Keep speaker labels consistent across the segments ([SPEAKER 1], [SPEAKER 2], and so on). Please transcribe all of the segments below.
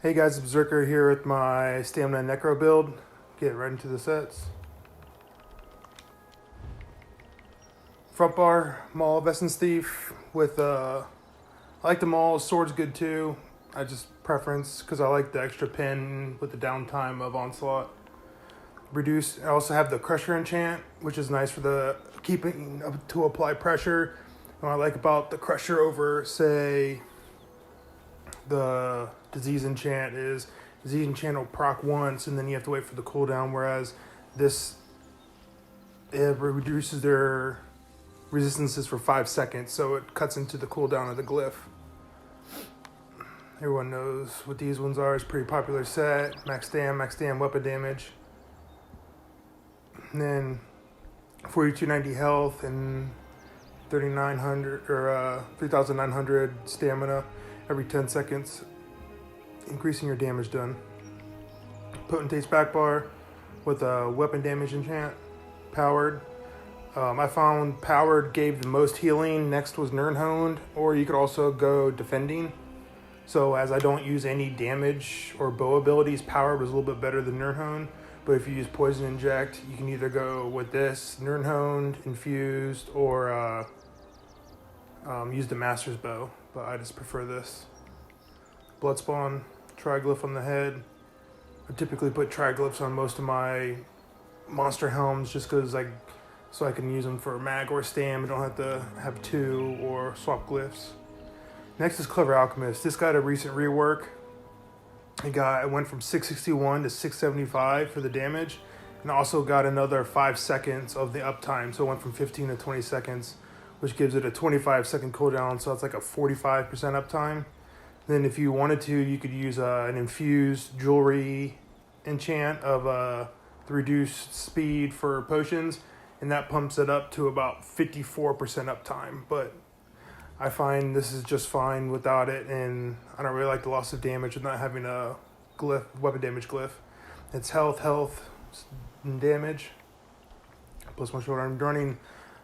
[SPEAKER 1] Hey guys, Berserker here with my Stamina Necro build. Get right into the sets. Front bar, Maul of Essence Thief with, I like the Maul, sword's good too. I just preference, because I like the extra pin with the downtime of Onslaught. Reduce, I also have the Crusher enchant, which is nice for the keeping to apply pressure. What I like about the Crusher over, say, the Disease enchant is Disease enchant will proc once and then you have to wait for the cooldown, whereas this, it reduces their resistances for 5 seconds, so it cuts into the cooldown of the glyph. Everyone knows what these ones are. It's a pretty popular set. Max damn, weapon damage. And then 4290 health and 3900 or 3900 stamina every 10 seconds, increasing your damage done. Potentate's back bar with a weapon damage enchant, powered. I found powered gave the most healing. Next was Nirnhoned, or you could also go defending. So as I don't use any damage or bow abilities, powered was a little bit better than Nirnhoned. But if you use poison inject, you can either go with this, Nirnhoned, infused, or use the master's bow. But I just prefer this. Bloodspawn, triglyph on the head. I typically put triglyphs on most of my monster helms just because so I can use them for mag or stam. I don't have to have two or swap glyphs. Next is Clever Alchemist. This got a recent rework. It went from 661 to 675 for the damage, and also got another 5 seconds of the uptime. So it went from 15 to 20 seconds, which gives it a 25-second cooldown. So it's like a 45% uptime. Then if you wanted to, you could use an infused jewelry enchant of the reduced speed for potions, and that pumps it up to about 54% uptime. But I find this is just fine without it, and I don't really like the loss of damage with not having a glyph, weapon damage glyph. It's health, and damage. Plus my shoulder. I'm running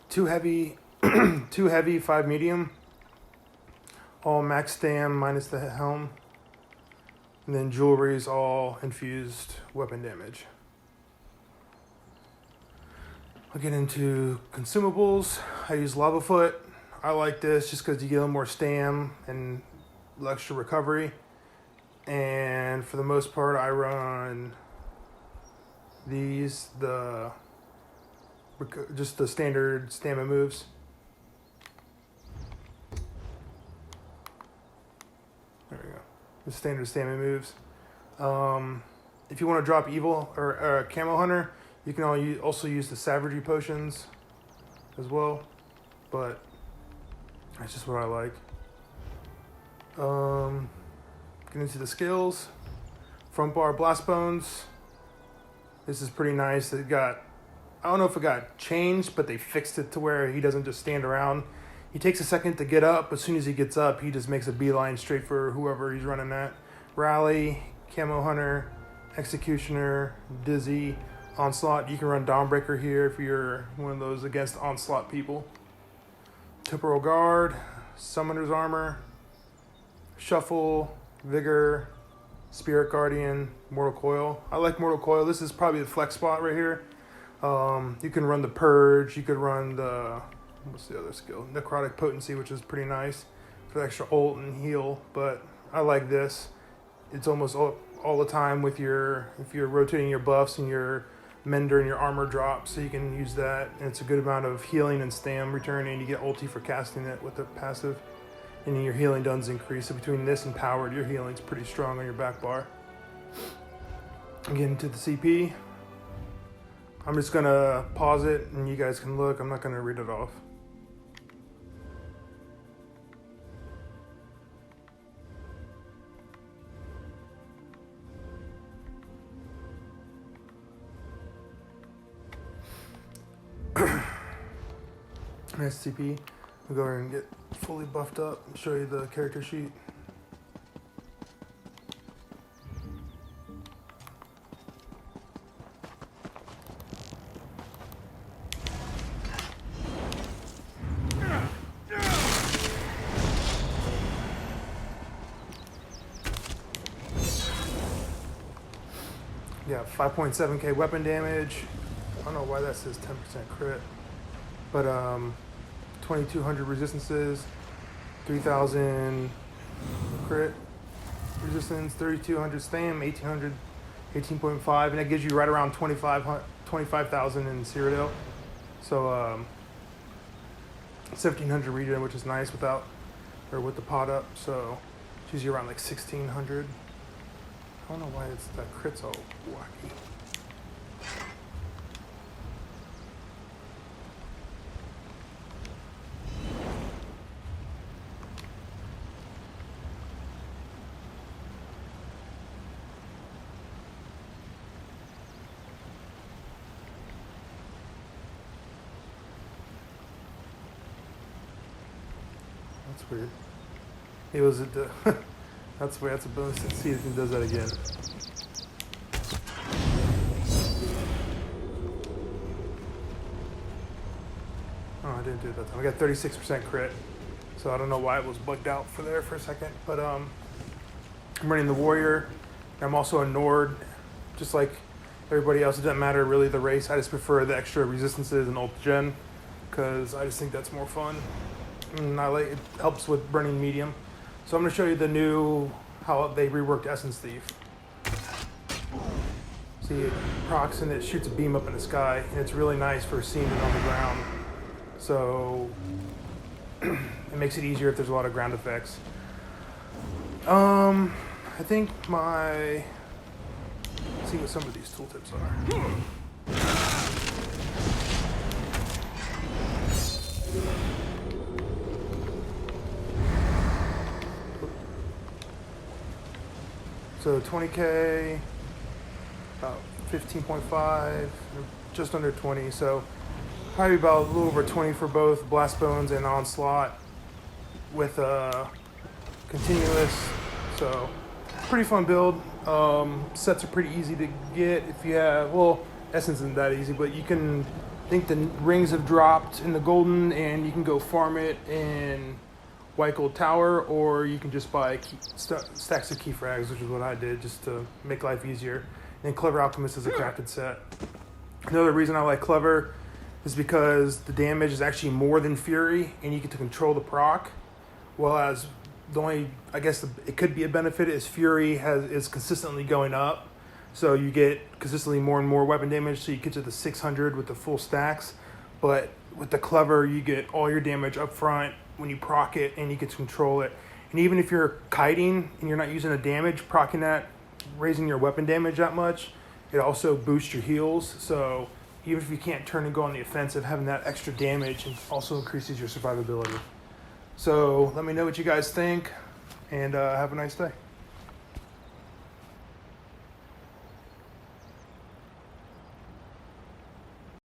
[SPEAKER 1] 2 heavy, 2 heavy, 5 medium. All max stam minus the helm. And then jewelry's all infused weapon damage. I'll get into consumables. I use Lava Foot. I like this just because you get a little more stam and extra recovery. And for the most part, I run these, just the standard stamina moves. There we go. The standard stamina moves. If you want to drop evil or camo hunter, you can also use the savagery potions as well. But that's just what I like. Get into the skills. Front bar blast bones. This is pretty nice. I don't know if it got changed, but they fixed it to where he doesn't just stand around. He takes a second to get up. As soon as he gets up, he just makes a beeline straight for whoever he's running at. Rally, Camo Hunter, Executioner, Dizzy, Onslaught. You can run Dawnbreaker here if you're one of those against Onslaught people. Temporal Guard, Summoner's Armor, Shuffle, Vigor, Spirit Guardian, Mortal Coil. I like Mortal Coil. This is probably the flex spot right here. You can run the Purge. You could run the, what's the other skill? Necrotic Potency, which is pretty nice for extra ult and heal. But I like this. It's almost all the time with if you're rotating your buffs and your Mender and your armor drop, so you can use that. And it's a good amount of healing and stam returning. You get ulti for casting it with the passive. And then your healing does increase. So between this and powered, your healing's pretty strong on your back bar. Getting to the CP. I'm just gonna pause it and you guys can look. I'm not gonna read it off. Nice CP. We'll go ahead and get fully buffed up and show you the character sheet. Yeah, 5.7k weapon damage. I don't know why that says 10% crit. But 2200 resistances, 3000 crit resistance, 3200 stam, 1800, 18.5, and that gives you right around 25,000 in Cyrodiil. So 1700 regen, which is nice with the pot up. So it's usually around like 1600. I don't know why that crit's all wacky. That's weird. It was at the. That's weird. That's a bonus. Let's see if it does that again. Oh, I didn't do it that time. I got 36% crit, so I don't know why it was bugged out for there for a second. But I'm running the warrior. I'm also a Nord, just like everybody else. It doesn't matter really the race. I just prefer the extra resistances and ult gen because I just think that's more fun. And it helps with burning medium. So I'm going to show you how they reworked Essence Thief. See, it procs and it shoots a beam up in the sky, and it's really nice for seeing it on the ground. So it makes it easier if there's a lot of ground effects. I think let's see what some of these tooltips are. So 20k, about 15.5, just under 20. So probably about a little over 20 for both Blast Bones and Onslaught with continuous. So pretty fun build. Sets are pretty easy to get if you have, Essence isn't that easy, but you can, I think the rings have dropped in the golden and you can go farm it in White Gold Tower, or you can just buy stacks of key frags, which is what I did just to make life easier. And Clever Alchemist is a crafted set. Another reason I like Clever is because the damage is actually more than Fury, and you get to control the proc. Whereas the only, I guess it could be a benefit is Fury is consistently going up, so you get consistently more and more weapon damage. So you get to the 600 with the full stacks, but with the Clever, you get all your damage up front when you proc it, and you get to control it. And even if you're kiting and you're not using a damage, proccing that, raising your weapon damage that much, it also boosts your heals. So even if you can't turn and go on the offensive, having that extra damage also increases your survivability. So let me know what you guys think, and have a nice day.